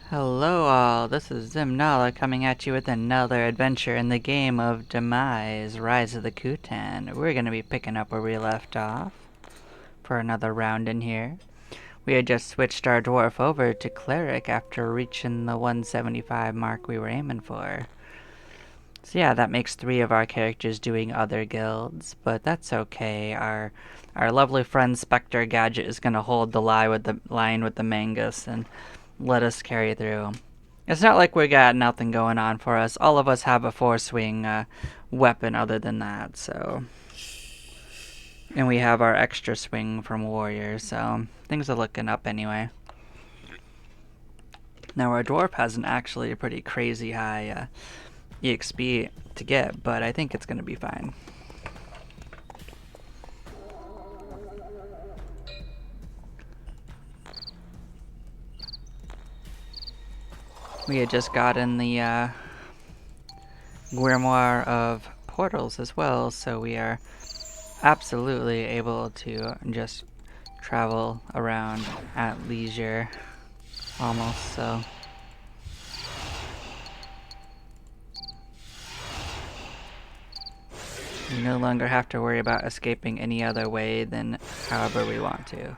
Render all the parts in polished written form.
Hello all, this is Zimnala coming at you with another adventure in the game of Demise, Rise of the Kutan. We're going to be picking up where we left off for another round in here. We had just switched our dwarf over to cleric after reaching the 175 mark we were aiming for. So yeah, that makes 3 of our characters doing other guilds, but that's okay. Our lovely friend Spectre Gadget is going to hold the line with the Mangus and let us carry through. It's not like we got nothing going on for us. All of us have a 4-swing weapon other than that, so. And we have our extra swing from warrior, so things are looking up anyway. Now our dwarf has an actually a pretty crazy high EXP to get, but I think it's going to be fine. We had just gotten the grimoire of portals as well, so we are absolutely able to just travel around at leisure, almost, so. We no longer have to worry about escaping any other way than however we want to.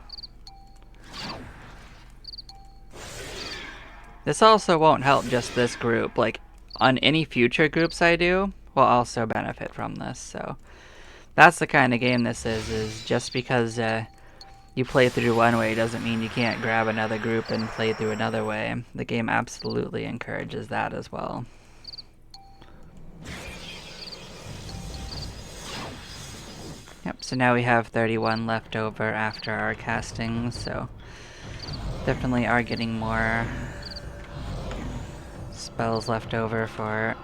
This also won't help just this group, like, on any future groups I do, will also benefit from this, so. That's the kind of game this is just because you play through one way doesn't mean you can't grab another group and play through another way. The game absolutely encourages that as well. Yep, so now we have 31 left over after our castings, so definitely are getting more spells left over for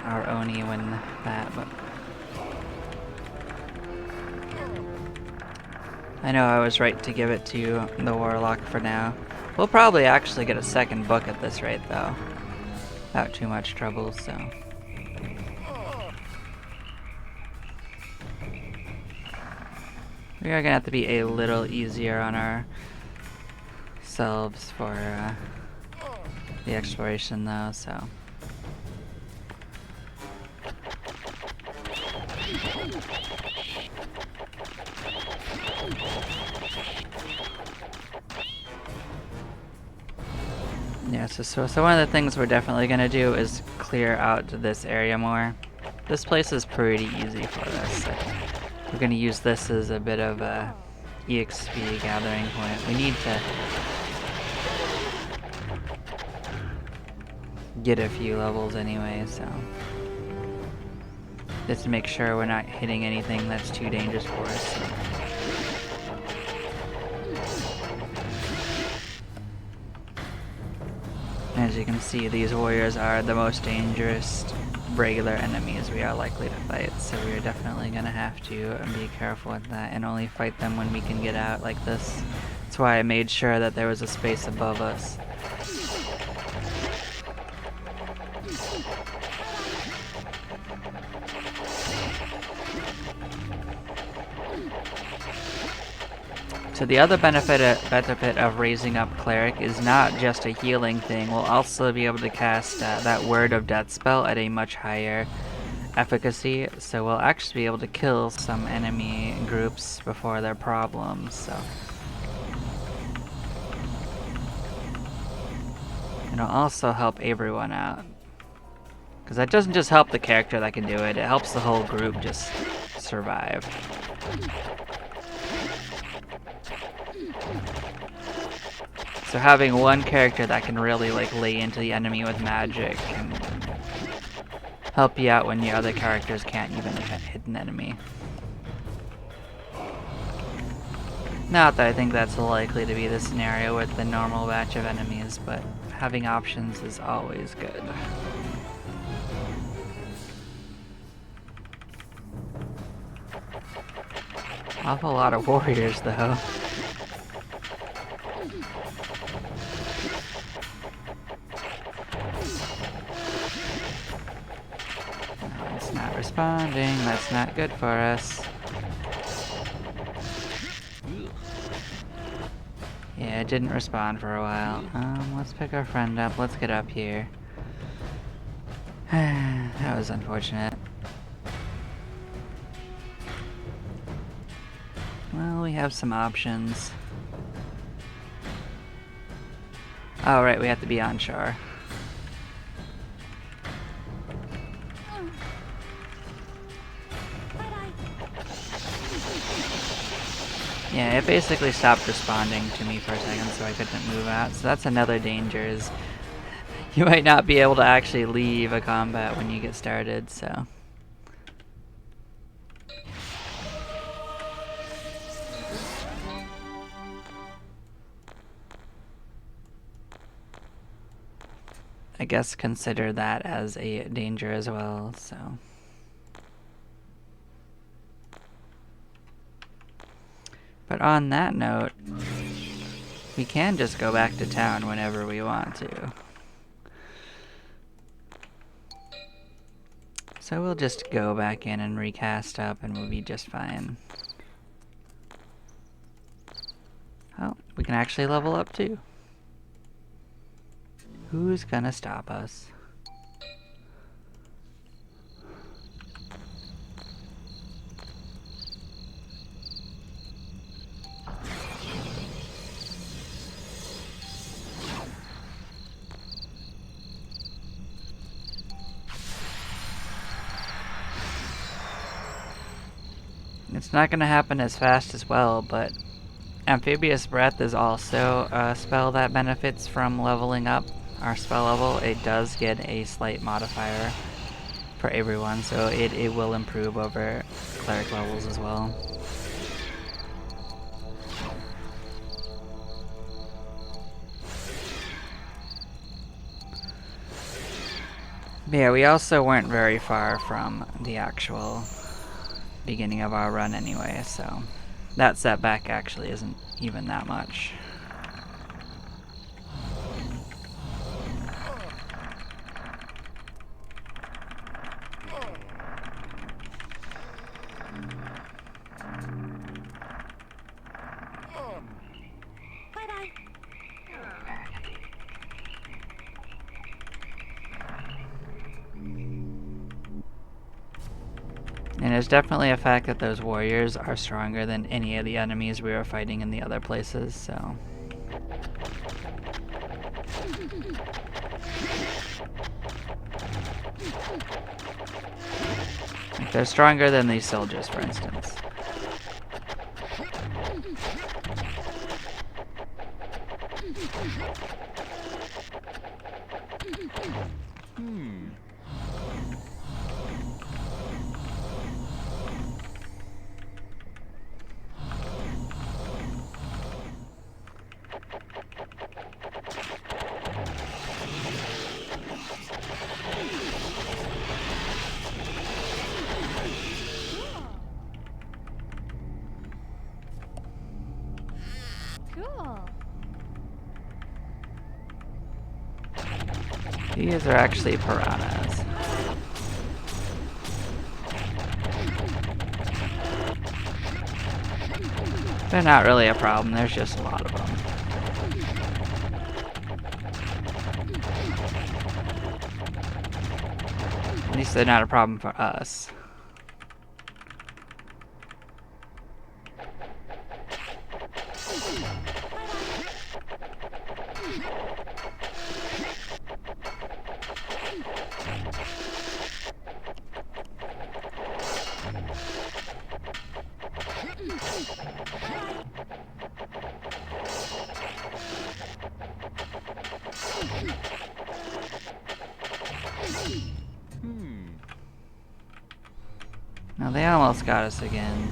our Oni when that, but I know I was right to give it to the Warlock for now. We'll probably actually get a second book at this rate though, without too much trouble, so. We are gonna have to be a little easier on ourselves for the exploration though, so. Yeah, so one of the things we're definitely gonna do is clear out this area more. This place is pretty easy for us. We're gonna use this as a bit of a EXP gathering point. We need to get a few levels anyway, so. Just to make sure we're not hitting anything that's too dangerous for us. So. As you can see, these warriors are the most dangerous regular enemies we are likely to fight, so we are definitely going to have to be careful with that and only fight them when we can get out like this. That's why I made sure that there was a space above us. So the other benefit of raising up Cleric is not just a healing thing. We'll also be able to cast that Word of Death spell at a much higher efficacy, so we'll actually be able to kill some enemy groups before their problems, so. It'll also help everyone out. Because that doesn't just help the character that can do it, it helps the whole group just survive. So having one character that can really like lay into the enemy with magic can help you out when your other characters can't even hit an enemy. Not that I think that's likely to be the scenario with the normal batch of enemies, but having options is always good. Awful lot of warriors though. It's not responding, that's not good for us. Yeah, it didn't respond for a while. Let's pick our friend up. Let's get up here. That was unfortunate. Well, we have some options. Oh, right, we have to be on shore. Yeah, it basically stopped responding to me for a second, so I couldn't move out. So that's another danger, is you might not be able to actually leave a combat when you get started, so. I guess consider that as a danger as well, so. But on that note, we can just go back to town whenever we want to. So we'll just go back in and recast up and we'll be just fine. Oh, we can actually level up too. Who's gonna stop us? It's not gonna happen as fast as well, but Amphibious Breath is also a spell that benefits from leveling up our spell level. It does get a slight modifier for everyone, so it will improve over cleric levels as well. But yeah, we also weren't very far from the actual beginning of our run anyway, so that setback actually isn't even that much. And there's definitely a fact that those warriors are stronger than any of the enemies we were fighting in the other places, so. Like, they're stronger than these soldiers, for instance. These are actually piranhas. They're not really a problem, there's just a lot of them. At least they're not a problem for us. Now they almost got us again.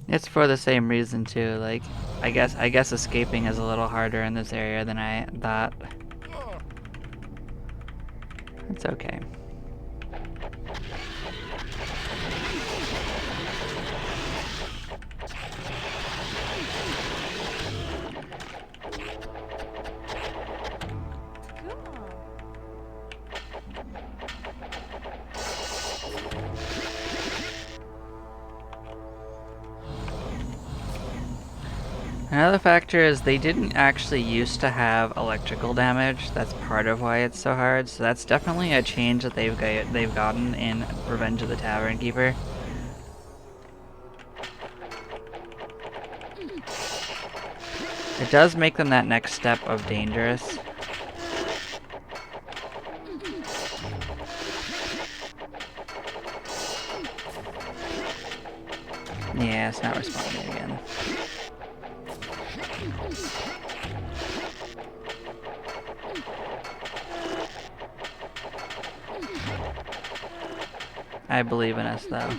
It's for the same reason too, like, I guess escaping is a little harder in this area than I thought. It's okay. Another factor is they didn't actually used to have electrical damage. That's part of why it's so hard. So that's definitely a change that they've gotten in Revenge of the Tavern Keeper. It does make them that next step of dangerous. Yeah, it's not responding again. I believe in us, though.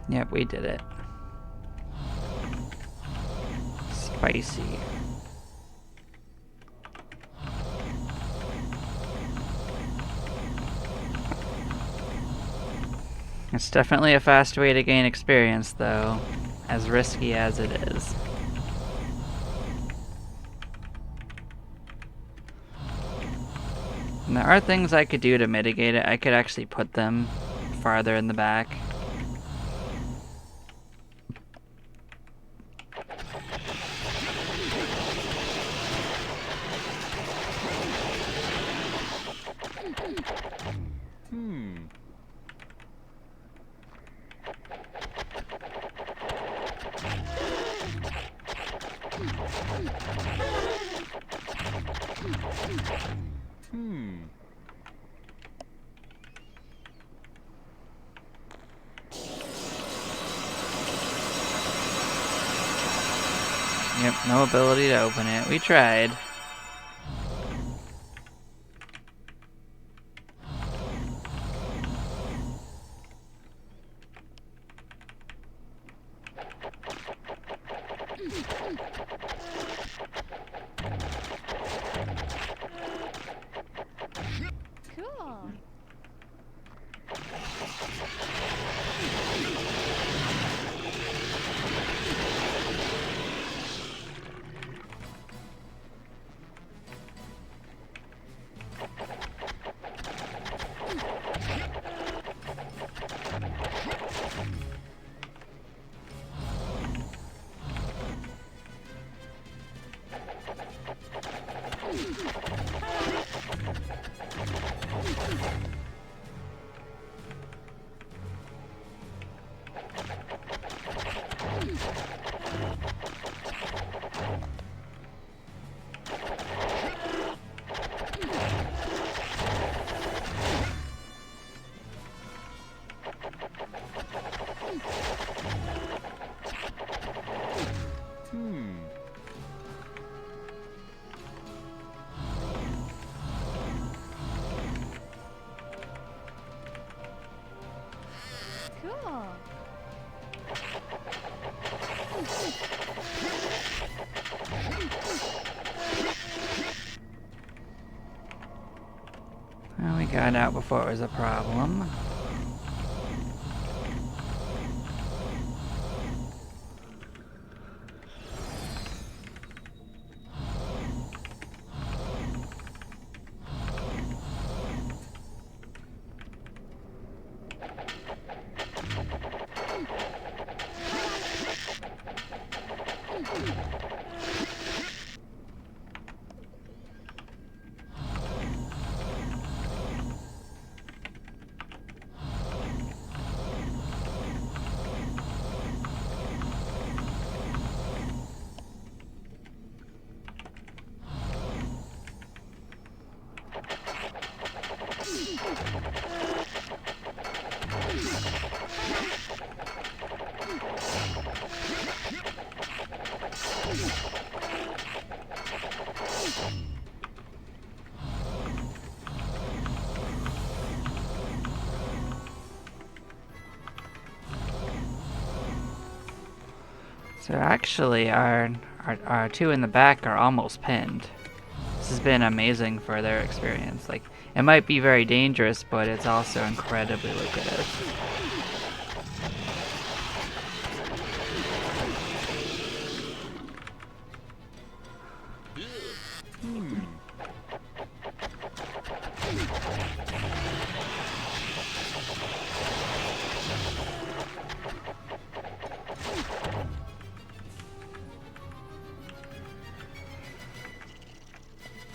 Yep, we did it. Spicy. It's definitely a fast way to gain experience, though, as risky as it is. And there are things I could do to mitigate it. I could actually put them farther in the back. Yep, no ability to open it. We tried. Cool. Cool. Well, we got out before it was a problem. So actually, our two in the back are almost pinned. This has been amazing for their experience. Like, it might be very dangerous, but it's also incredibly lucrative.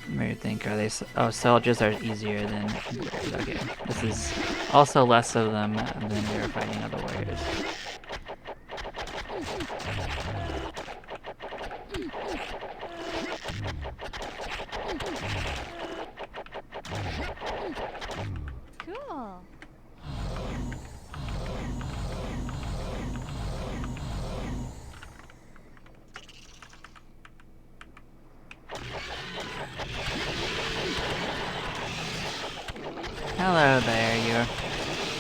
me think, are they... Oh, soldiers are easier than warriors. Okay, this is also less of them than we were fighting other warriors. Cool. Hello there,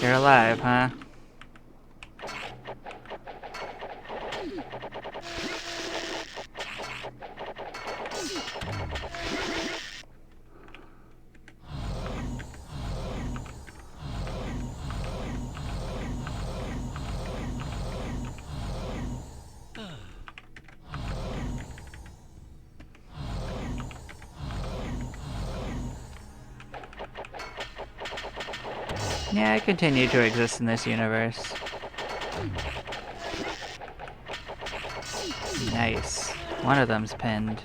you're alive, huh? Yeah, I continue to exist in this universe. Nice. One of them's pinned.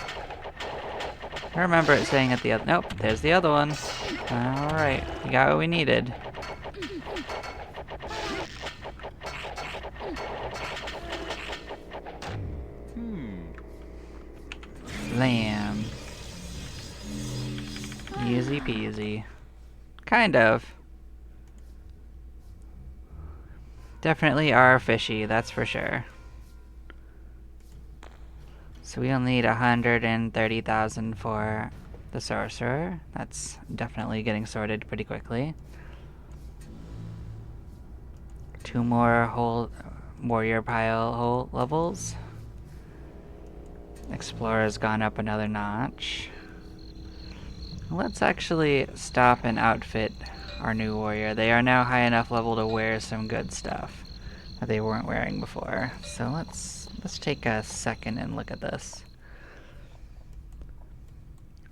I remember it saying at the other... Nope, there's the other one. Alright, we got what we needed. Lamb. Easy peasy. Kind of. Definitely are fishy, that's for sure. So we'll need 130,000 for the sorcerer. That's definitely getting sorted pretty quickly. 2 more whole warrior pile hole levels. Explorer's gone up another notch. Let's actually stop and outfit our new warrior. They are now high enough level to wear some good stuff that they weren't wearing before. So let's take a second and look at this.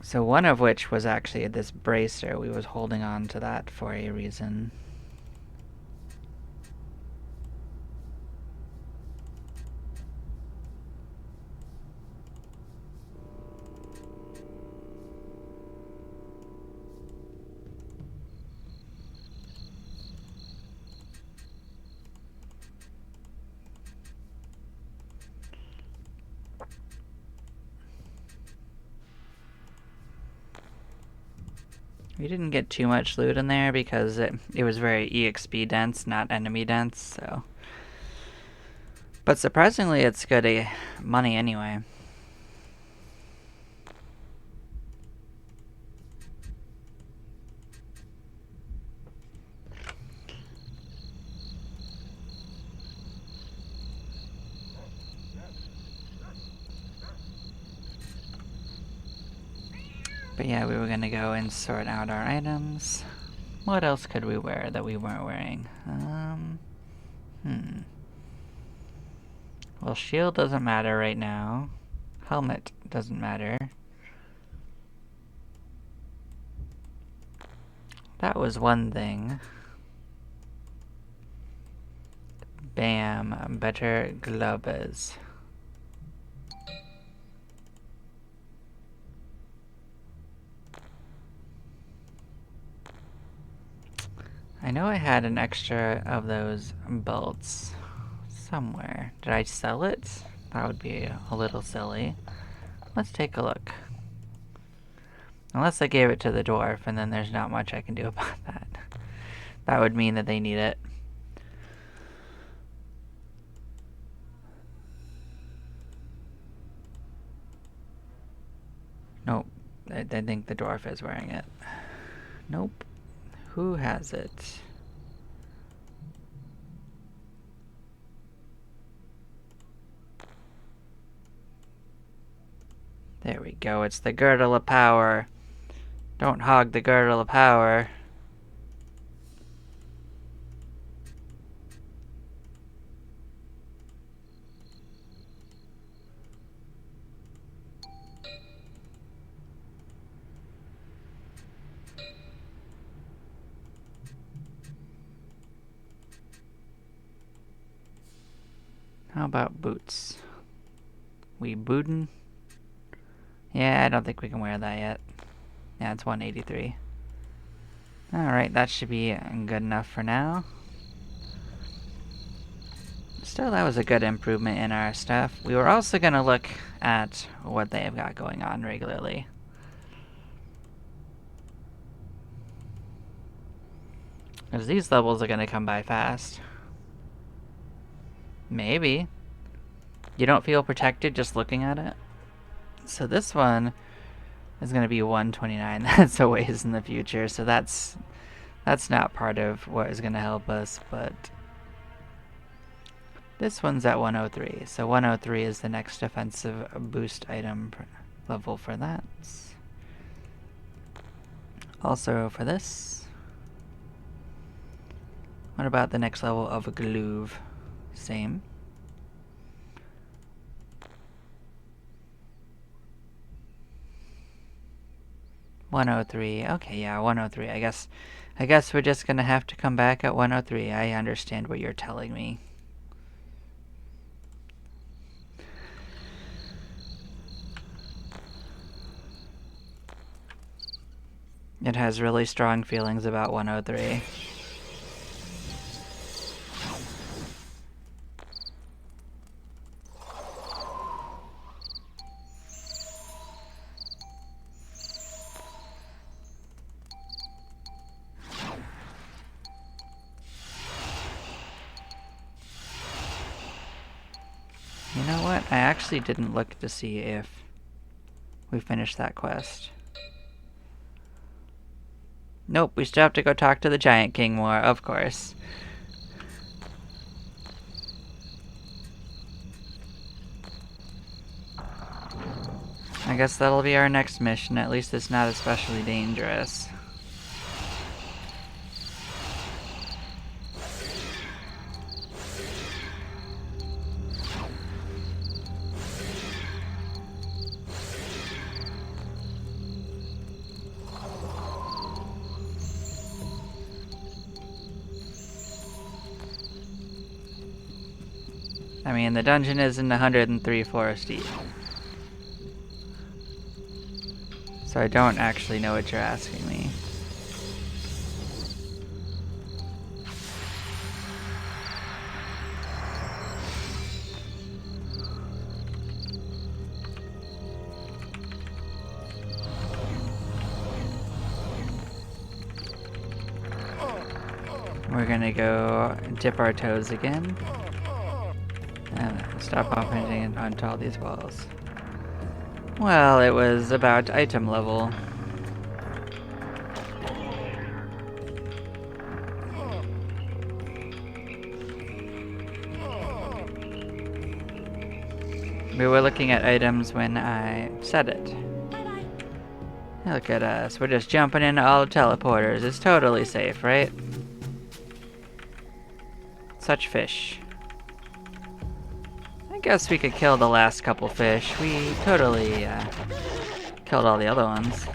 So one of which was actually this bracer. We was holding on to that for a reason. We didn't get too much loot in there because it was very EXP dense, not enemy dense, so. But surprisingly, it's good money anyway. But yeah, we were gonna go and sort out our items. What else could we wear that we weren't wearing? Well, shield doesn't matter right now. Helmet doesn't matter. That was one thing. Bam, better gloves. I know I had an extra of those bolts somewhere. Did I sell it? That would be a little silly. Let's take a look. Unless I gave it to the dwarf, and then there's not much I can do about that. That would mean that they need it. Nope. I think the dwarf is wearing it. Nope. Who has it? There we go. It's the girdle of power. Don't hog the girdle of power. How about boots? We bootin'? Yeah, I don't think we can wear that yet. Yeah, it's 183. Alright, that should be good enough for now. Still, that was a good improvement in our stuff. We were also going to look at what they have got going on regularly. Because these levels are going to come by fast. Maybe. You don't feel protected just looking at it? So this one is going to be 129. That's a ways in the future, so that's not part of what is going to help us, but this one's at 103. So 103 is the next defensive boost item level for that. Also for this. What about the next level of Glove? Same. $103. Okay, yeah, 103. I guess we're just gonna have to come back at 103. I understand what you're telling me. It has really strong feelings about 103. You know what? I actually didn't look to see if we finished that quest. Nope, we still have to go talk to the Giant King more, of course. I guess that'll be our next mission. At least it's not especially dangerous. I mean, the dungeon is in 103 floors deep. So I don't actually know what you're asking me. We're gonna go dip our toes again. And stop operating onto all these walls. Well, it was about item level. We were looking at items when I said it. Look at us, we're just jumping into all the teleporters. It's totally safe, right? Such fish. I guess we could kill the last couple fish. We totally killed all the other ones.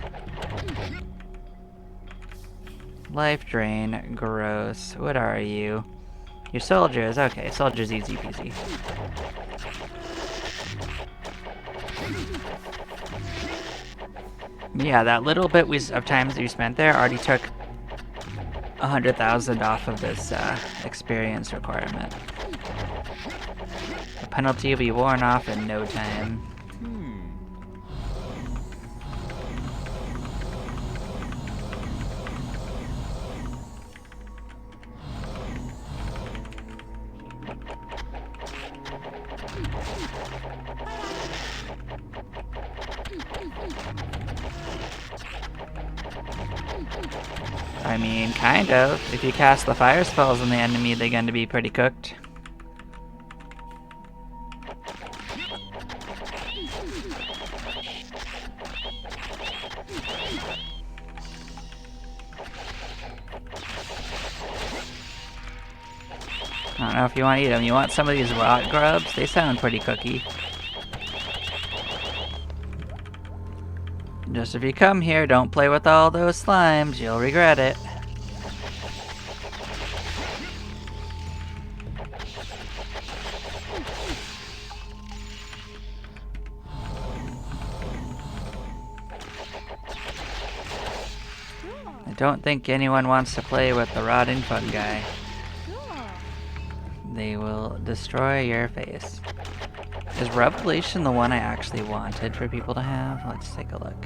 Life drain, gross. What are you? You're soldiers. Okay, soldiers easy peasy. Yeah, that little bit of time that you spent there already took 100,000 off of this experience requirement. The penalty will be worn off in no time. I mean, kind of. If you cast the fire spells on the enemy, they're going to be pretty cooked. I don't know if you want to eat them. You want some of these rot grubs? They sound pretty cookie. Just if you come here, don't play with all those slimes. You'll regret it. don't think anyone wants to play with the rotting fungi. Cool. They will destroy your face. Is Revelation the one I actually wanted for people to have? Let's take a look.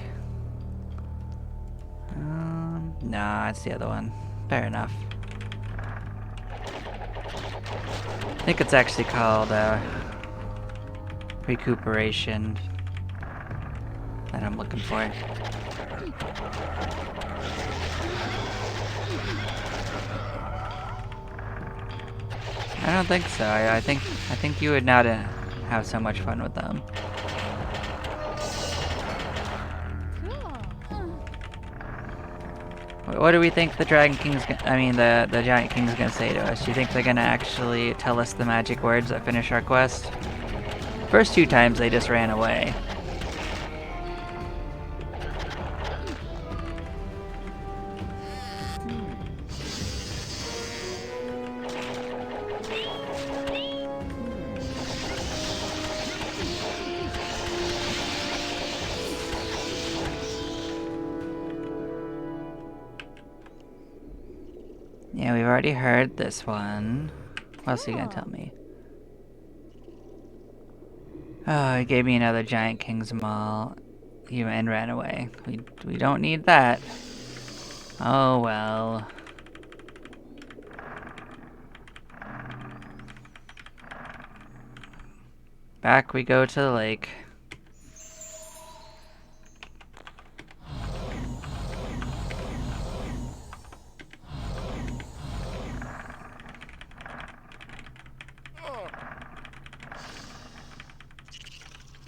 Nah, it's the other one. Fair enough. I think it's actually called recuperation that I'm looking for. I don't think so. I think you would not have so much fun with them. What do we think the Dragon King's the Giant King's gonna say to us? Do you think they're gonna actually tell us the magic words that finish our quest? First 2 times they just ran away. Yeah, we've already heard this one. What else are you gonna tell me? Oh, he gave me another Giant King's Maul. And ran away. We don't need that. Oh well. Back we go to the lake.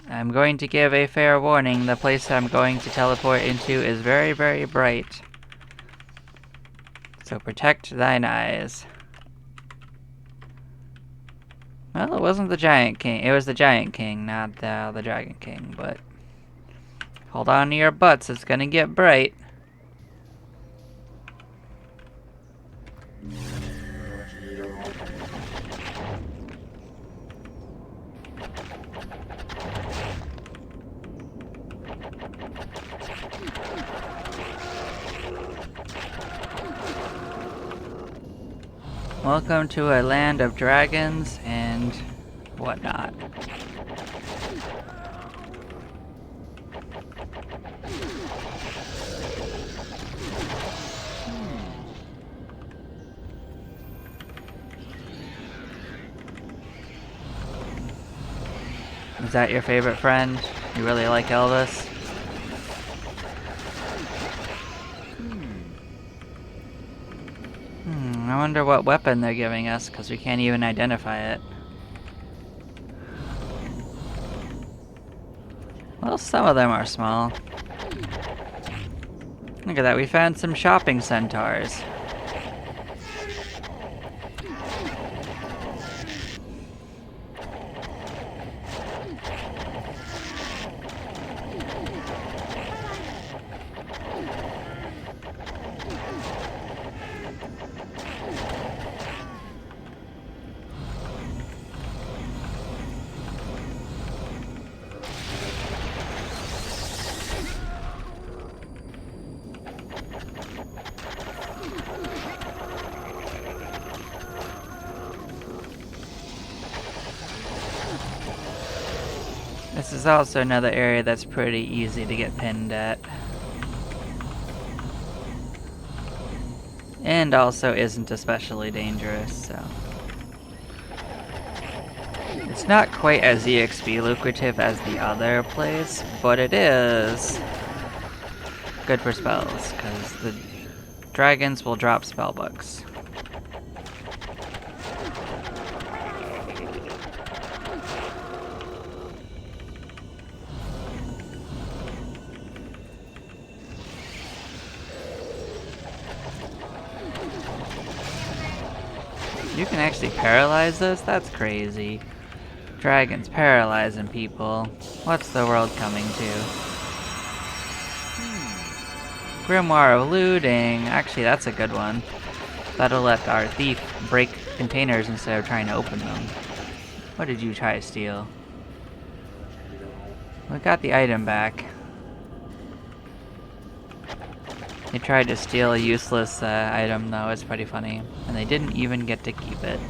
I'm going to give a fair warning. The place I'm going to teleport into is very, very bright. So protect thine eyes. Well, it wasn't the Giant King. It was the Giant King, not the Dragon King, but hold on to your butts. It's gonna get bright. Welcome to a land of dragons and whatnot. Is that your favorite friend? You really like Elvis? I wonder what weapon they're giving us, because we can't even identify it. Well, some of them are small. Look at that, we found some shopping centaurs. This is also another area that's pretty easy to get pinned at. And also isn't especially dangerous, so. It's not quite as EXP lucrative as the other place, but it is good for spells, because the dragons will drop spell books. You can actually paralyze this? That's crazy. Dragons paralyzing people. What's the world coming to? Grimoire of Looting. Actually, that's a good one. That'll let our thief break containers instead of trying to open them. What did you try to steal? We got the item back. They tried to steal a useless item though, it's pretty funny. And they didn't even get to keep it.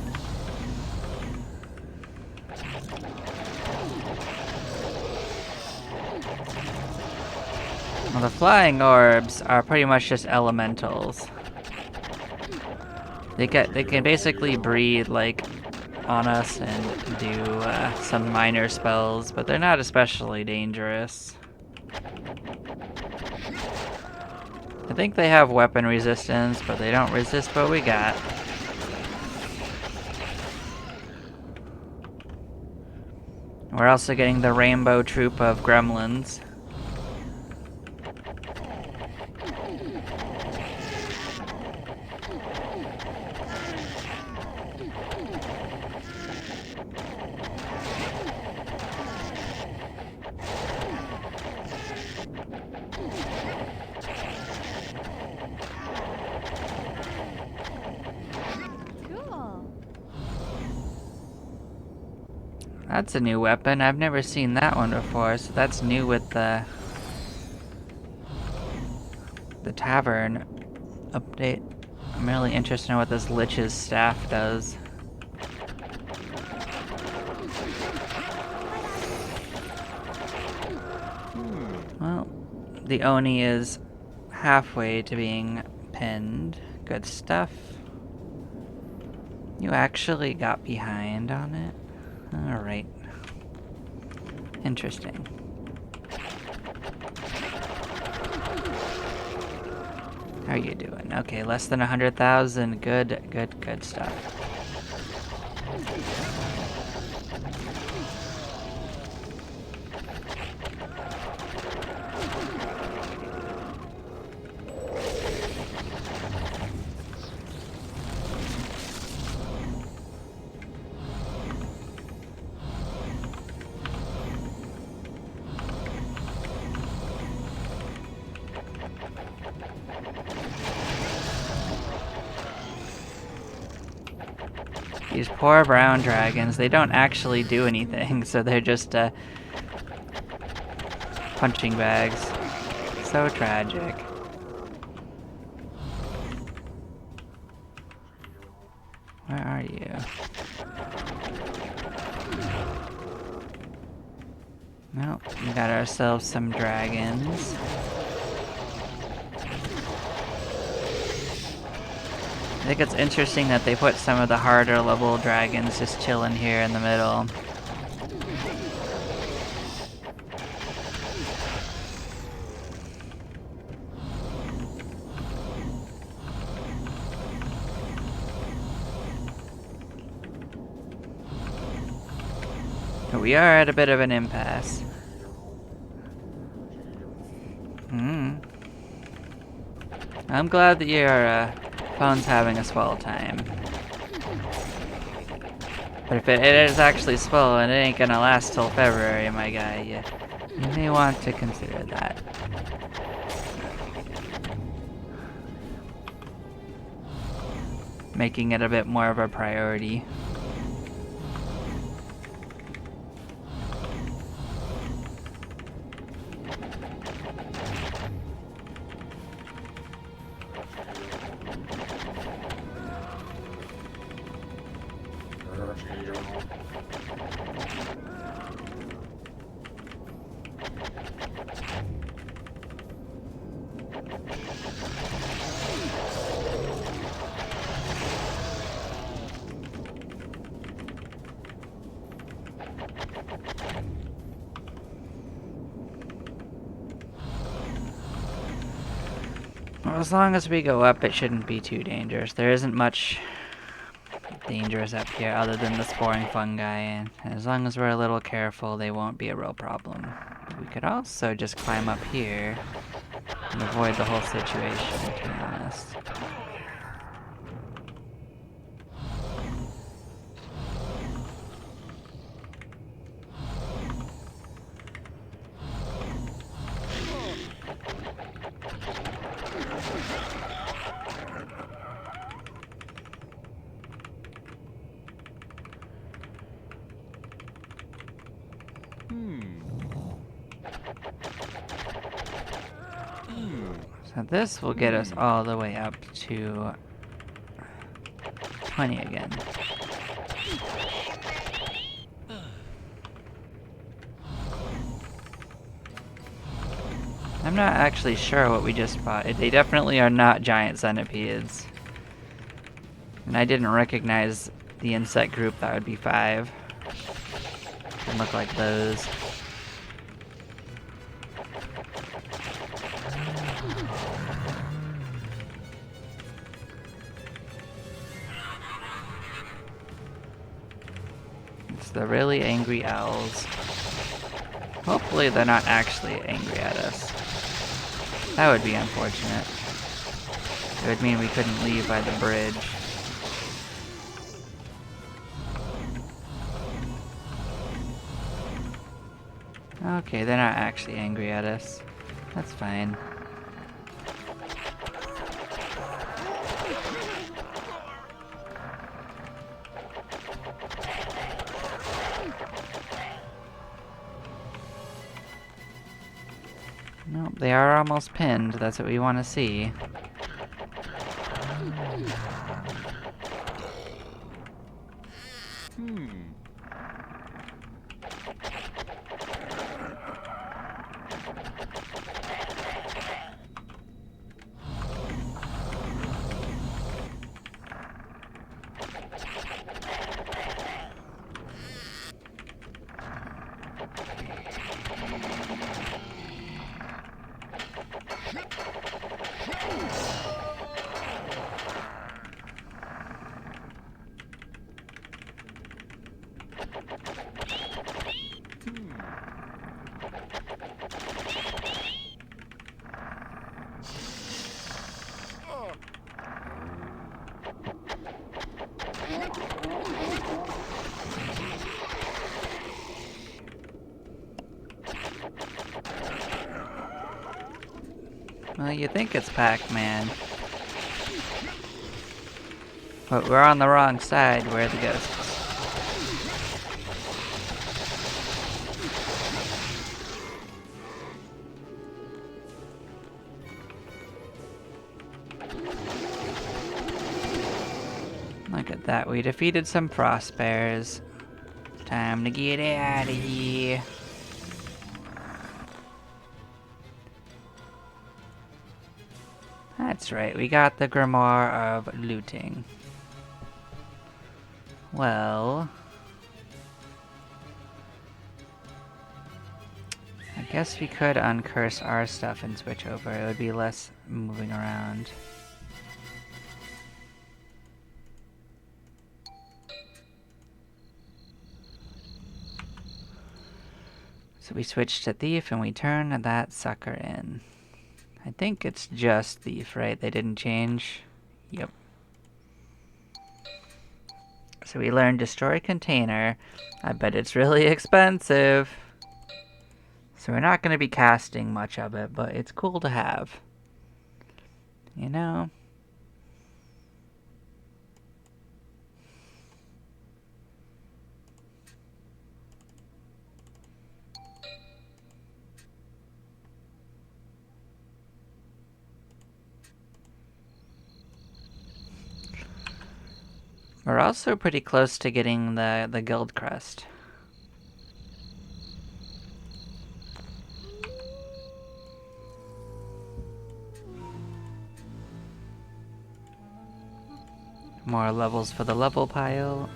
Well, the flying orbs are pretty much just elementals. They can basically breathe like on us and do some minor spells, but they're not especially dangerous. I think they have weapon resistance, but they don't resist what we got. We're also getting the rainbow troop of gremlins. Cool. That's a new weapon. I've never seen that one before, so that's new with the tavern update. I'm really interested in what this Lich's staff does. Well, the Oni is halfway to being pinned. Good stuff. You actually got behind on it? Alright. Interesting. How are you doing? Okay, less than 100,000. Good stuff. These poor brown dragons, they don't actually do anything, so they're just punching bags. So tragic. Where are you? Well, we got ourselves some dragons. I think it's interesting that they put some of the harder level dragons just chilling here in the middle. But we are at a bit of an impasse. I'm glad that your phone's having a swell time. But if it is actually swell and it ain't gonna last till February, my guy, you may want to consider that. Making it a bit more of a priority. Well, as long as we go up, it shouldn't be too dangerous. There isn't much dangerous up here other than the sporing fungi, and as long as we're a little careful, they won't be a real problem. We could also just climb up here and avoid the whole situation, to be honest. So this will get us all the way up to 20 again. I'm not actually sure what we just fought. They definitely are not giant centipedes. And I didn't recognize the insect group that would be 5. They look like those. It's the really angry owls. Hopefully they're not actually angry at us. That would be unfortunate. It would mean we couldn't leave by the bridge. Okay, they're not actually angry at us. That's fine. Nope, they are almost pinned. That's what we want to see. Well, you think it's Pac-Man. But we're on the wrong side. Where are the ghosts? Look at that. We defeated some frost bears. Time to get out of here. That's right, we got the Grimoire of Looting. Well, I guess we could uncurse our stuff and switch over. It would be less moving around. So we switch to Thief and we turn that sucker in. I think it's just Thief, right? They didn't change? Yep. So we learned Destroy Container. I bet it's really expensive. So we're not going to be casting much of it, but it's cool to have. You know? We're also pretty close to getting the guild crest. More levels for the level pile.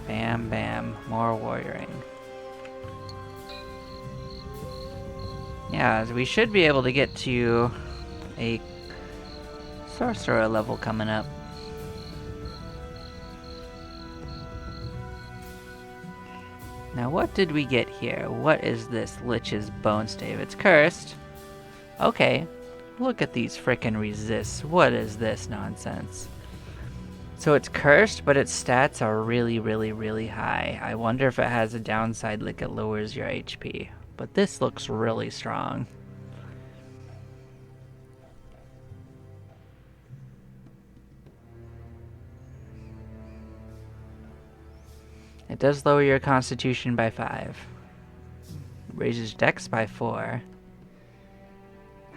Bam, bam. More warrioring. Yeah, we should be able to get to a sorcerer level coming up. Now what did we get here? What is this Lich's Bone Stave? It's cursed. Okay. Look at these frickin' resists. What is this nonsense? So it's cursed, but its stats are really, really, really high. I wonder if it has a downside like it lowers your HP. But this looks really strong. It does lower your constitution by 5. Raises dex by 4.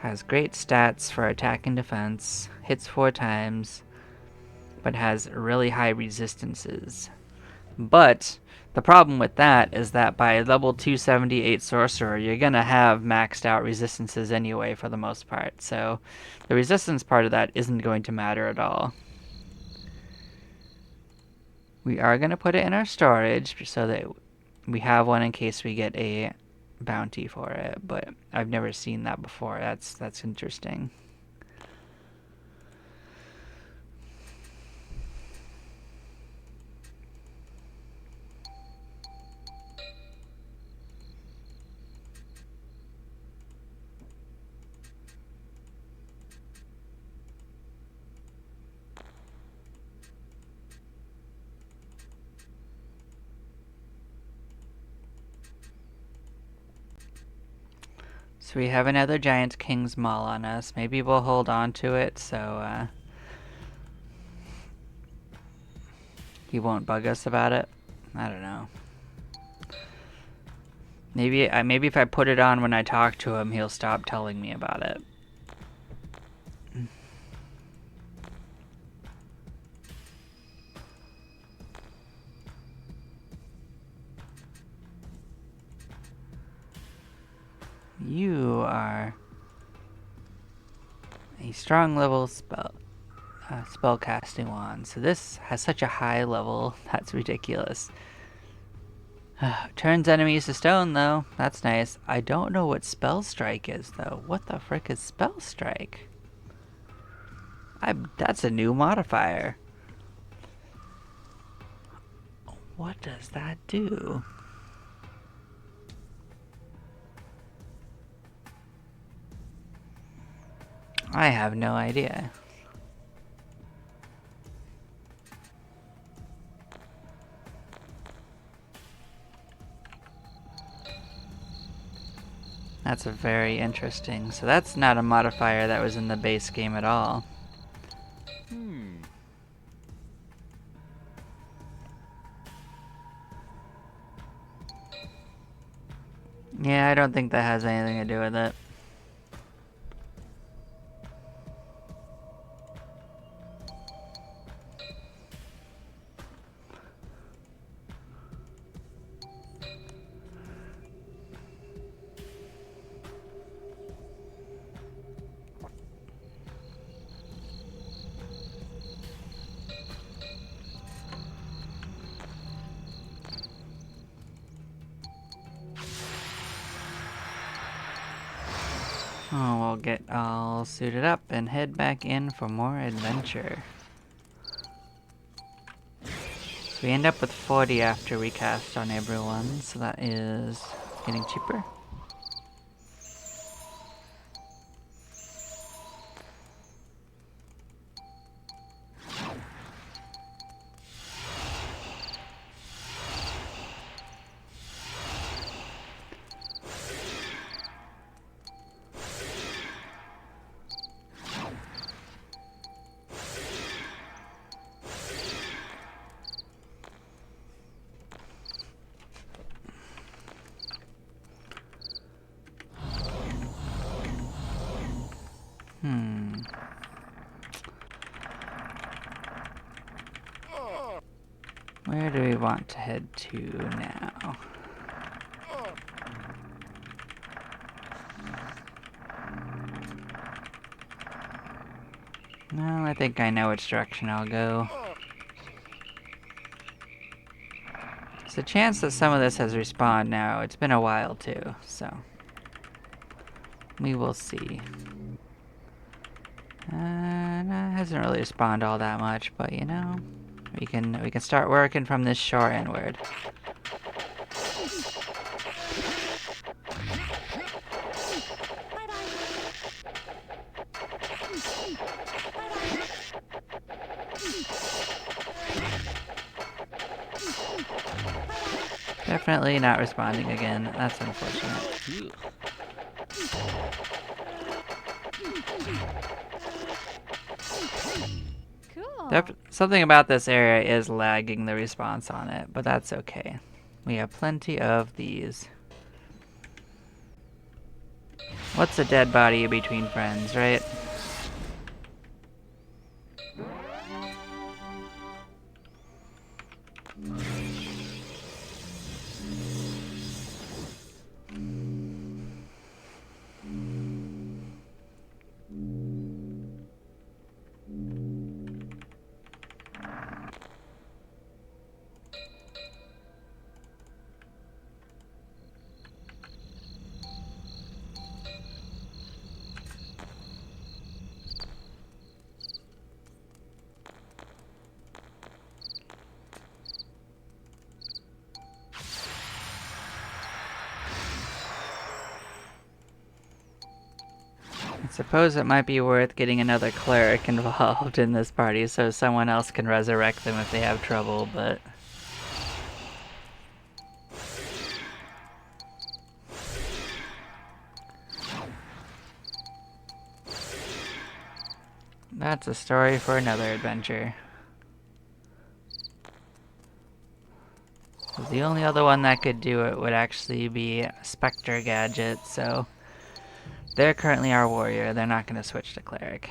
Has great stats for attack and defense, hits 4 times, but has really high resistances. But the problem with that is that by level 278 sorcerer, you're gonna have maxed out resistances anyway for the most part. So the resistance part of that isn't going to matter at all. We are gonna put it in our storage so that we have one in case we get a bounty for it, but I've never seen that before. That's interesting. So we have another Giant King's Maul on us. Maybe we'll hold on to it so he won't bug us about it. I don't know. Maybe if I put it on when I talk to him, he'll stop telling me about it. You are a strong level spell casting wand. So this has such a high level. That's ridiculous. Turns enemies to stone though. That's nice. I don't know what spell strike is though. What the frick is spell strike? That's a new modifier. What does that do? I have no idea. That's very interesting. So that's not a modifier that was in the base game at all. Yeah, I don't think that has anything to do with it. Oh, we'll get all suited up and head back in for more adventure. So we end up with 40 after we cast on everyone, so that is getting cheaper. Where do we want to head to now? No, I think I know which direction I'll go. There's a chance that some of this has respawned now. It's been a while too, so we will see. No, it hasn't really respawned all that much, but you know, we can start working from this shore inward. Definitely not responding again. That's unfortunate. Cool. Something about this area is lagging the response on it, but that's okay. We have plenty of these. What's a dead body between friends, right? I suppose it might be worth getting another cleric involved in this party so someone else can resurrect them if they have trouble, but... that's a story for another adventure. The only other one that could do it would actually be Spectre Gadget, so... they're currently our warrior, they're not going to switch to cleric.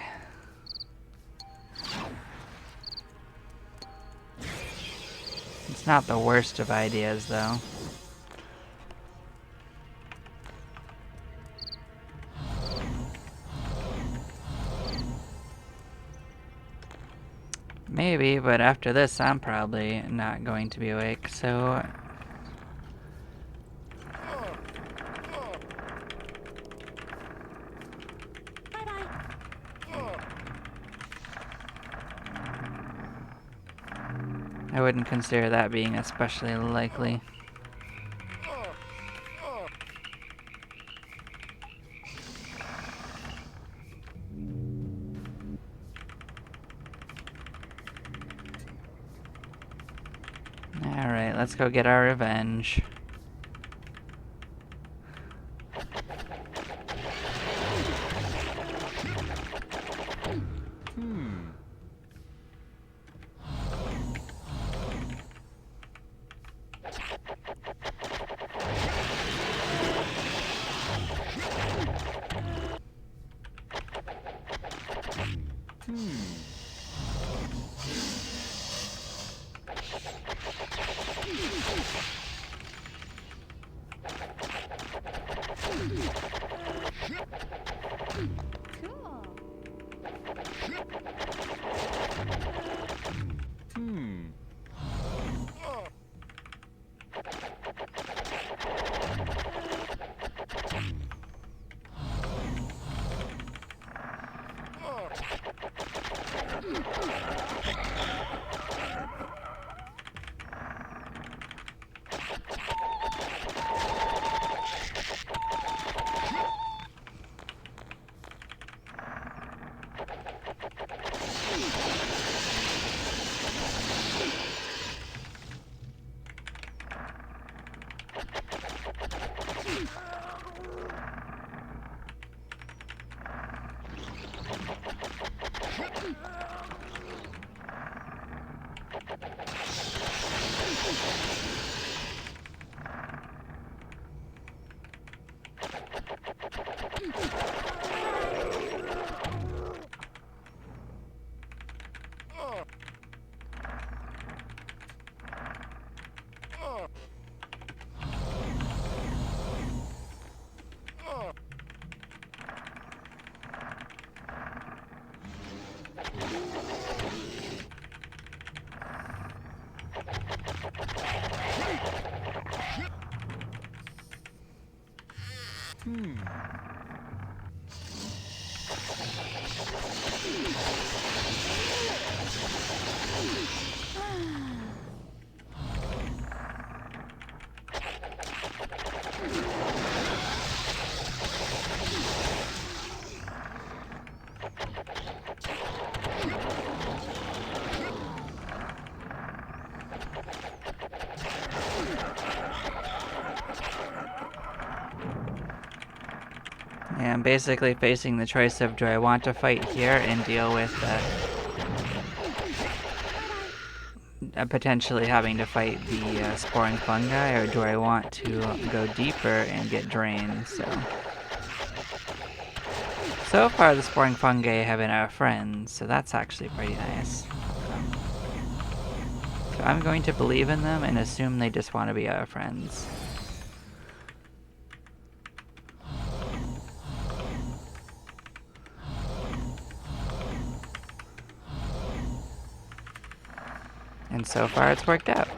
It's not the worst of ideas, though. Maybe, but after this I'm probably not going to be awake, so... I wouldn't consider that being especially likely. Alright, let's go get our revenge. Yeah, I'm basically facing the choice of do I want to fight here and deal with potentially having to fight the sporing fungi, or do I want to go deeper and get drained, so... So far, the sporing fungi have been our friends, so that's actually pretty nice. So I'm going to believe in them and assume they just want to be our friends. And so far, it's worked out.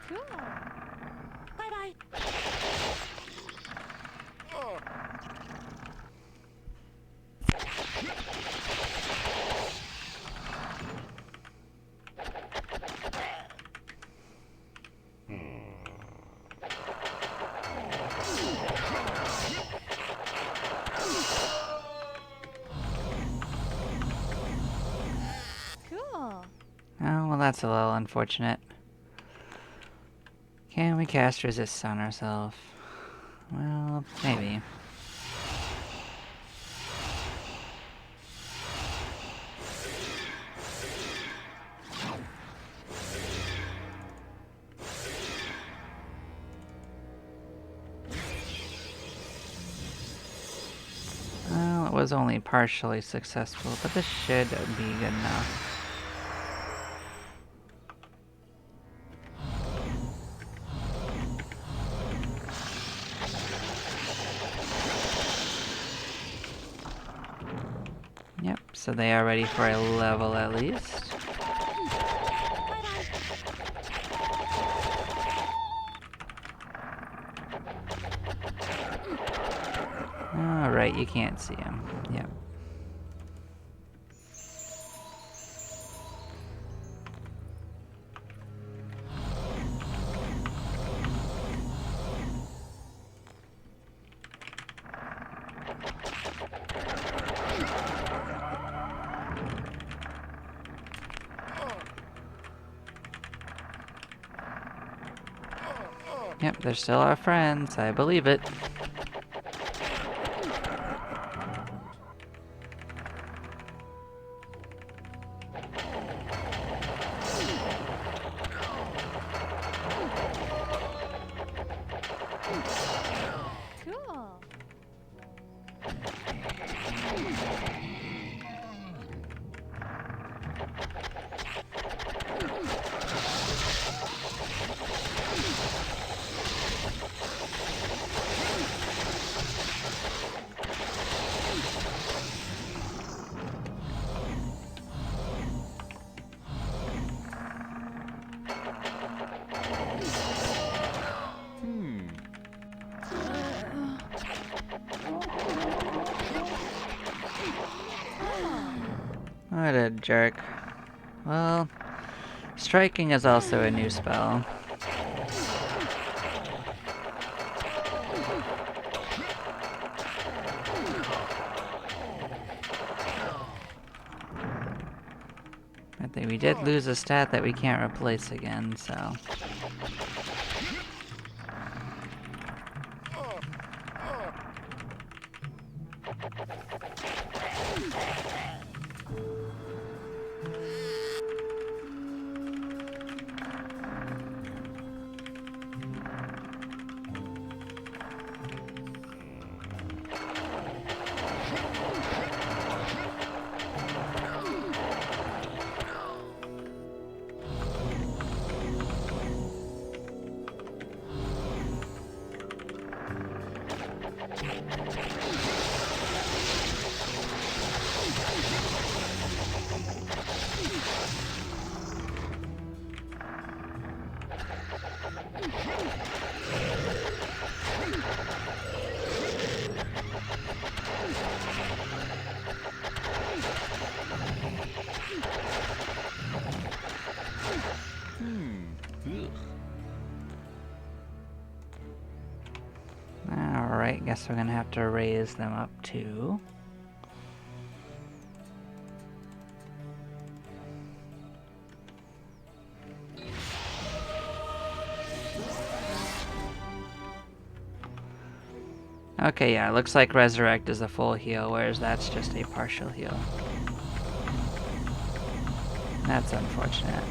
Cool. Bye-bye. Cool. Oh, well, that's a little unfortunate. Can we cast resist on ourselves? Well, maybe. Well, it was only partially successful, but this should be good enough. Yep, so they are ready for a level at least. Alright, you can't see him. Yep. Yep, they're still our friends. I believe it. Cool. What a jerk. Well, striking is also a new spell. But we did lose a stat that we can't replace again, so... guess we're gonna have to raise them up too. Okay, yeah, looks like Resurrect is a full heal, whereas that's just a partial heal. That's unfortunate.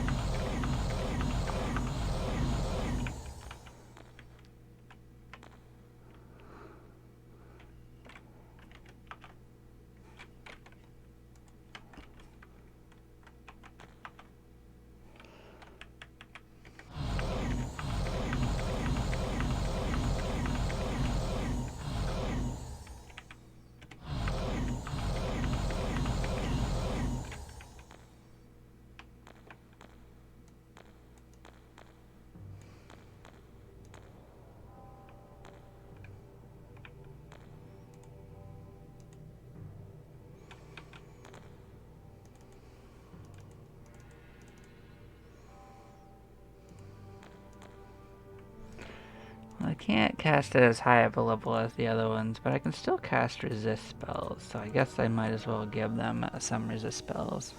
Well, I can't cast it as high of a level as the other ones, but I can still cast resist spells, so I guess I might as well give them some resist spells.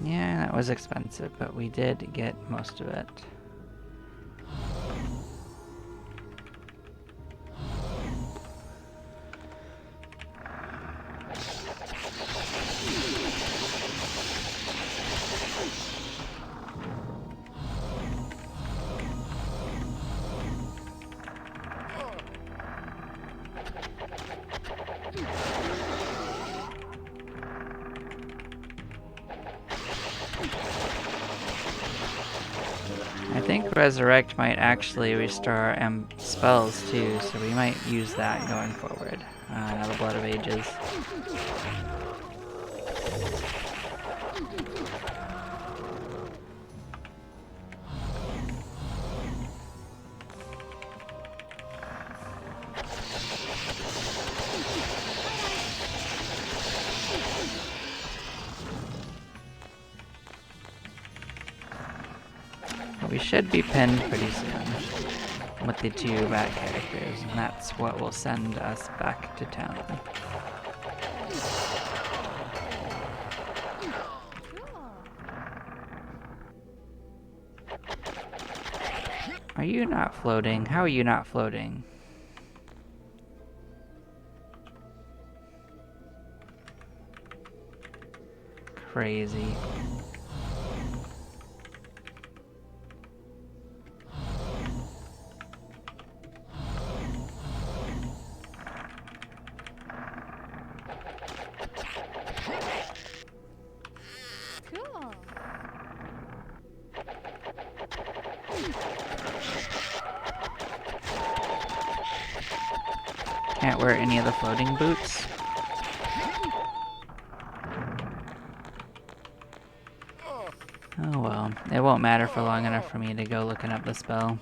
Yeah, that was expensive, but we did get most of it. I think Resurrect might actually restore spells too, so we might use that going forward. Another Blood of Ages. We should be pinned pretty soon with the two bad characters, and that's what will send us back to town. Are you not floating? How are you not floating? Crazy. Cool. Can't wear any of the floating boots. Oh well, it won't matter for long enough for me to go looking up the spell.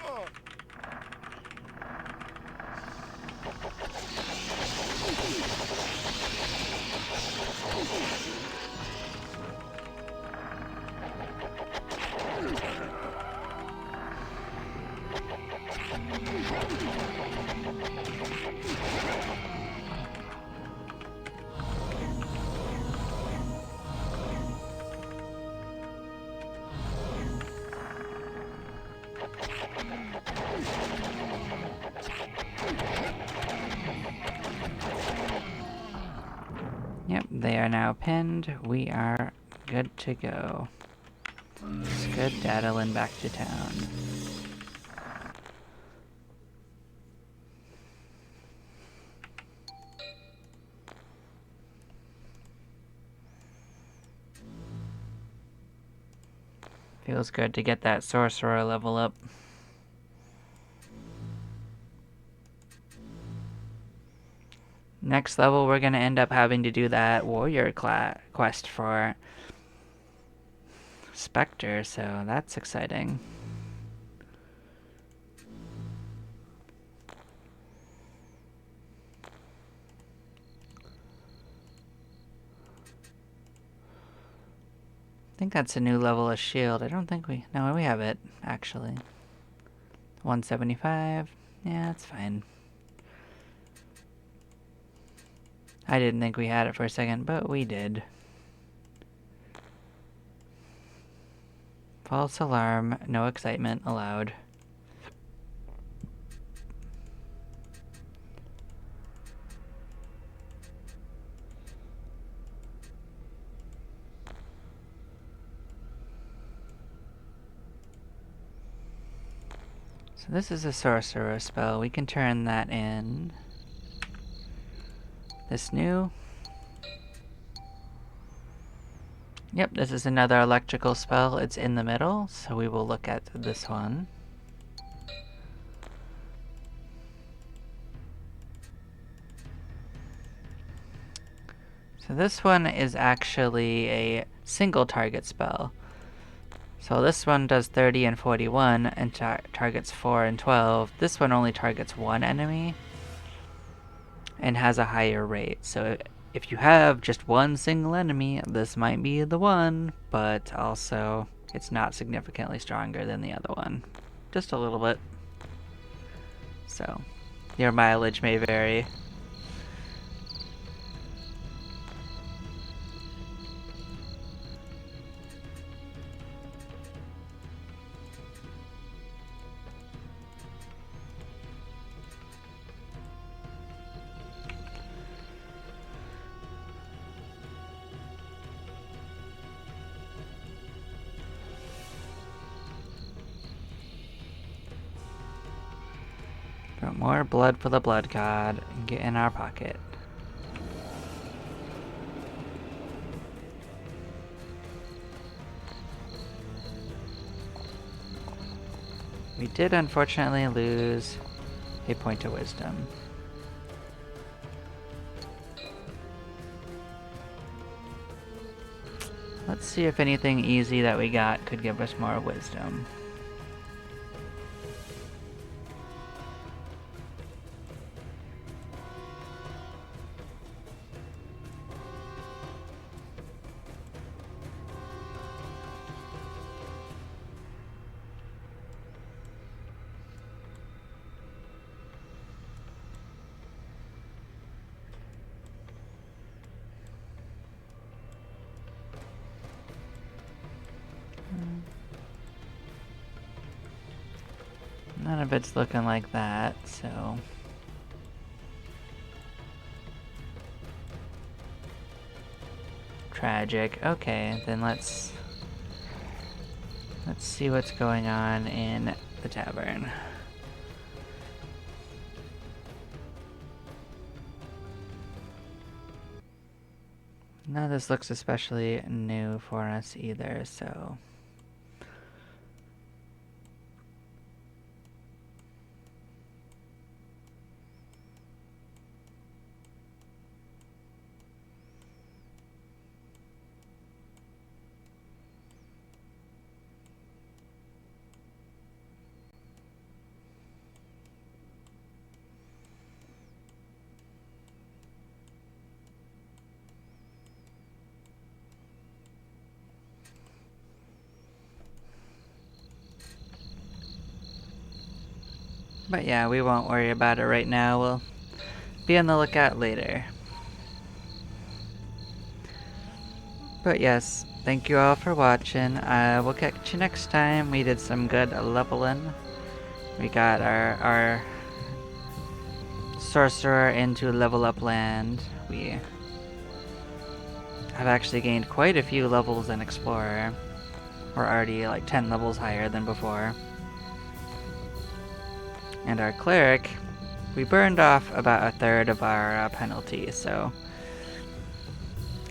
Yep, they are now pinned. We are good to go. Skedaddling back to town. Feels good to get that sorcerer level up. Next level, we're gonna end up having to do that warrior quest for Spectre, so that's exciting. I think that's a new level of shield. I don't think we... No, we have it, actually. 175. Yeah, that's fine. I didn't think we had it for a second, but we did. False alarm, no excitement allowed. So this is a sorcerer spell. We can turn that in. This new. Yep, this is another electrical spell. It's in the middle, so we will look at this one. So this one is actually a single target spell. So this one does 30 and 41 and targets 4 and 12. This one only targets one enemy and has a higher rate. So if you have just one single enemy, this might be the one, but also it's not significantly stronger than the other one. Just a little bit. So your mileage may vary. Put more blood for the blood god and get in our pocket. We did unfortunately lose a point of wisdom. Let's see if anything easy that we got could give us more wisdom. None of it's looking like that, so... Tragic. Okay, then let's see what's going on in the tavern. None of this looks especially new for us either, so... But yeah, we won't worry about it right now. We'll be on the lookout later. But yes, thank you all for watching. We'll catch you next time. We did some good leveling. We got our sorcerer into level up land. We have actually gained quite a few levels in explorer. We're already like 10 levels higher than before. And our cleric, we burned off about a third of our penalty, so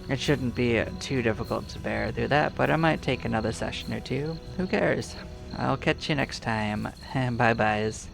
it shouldn't be too difficult to bear through that, but it might take another session or two. Who cares? I'll catch you next time. Bye-byes.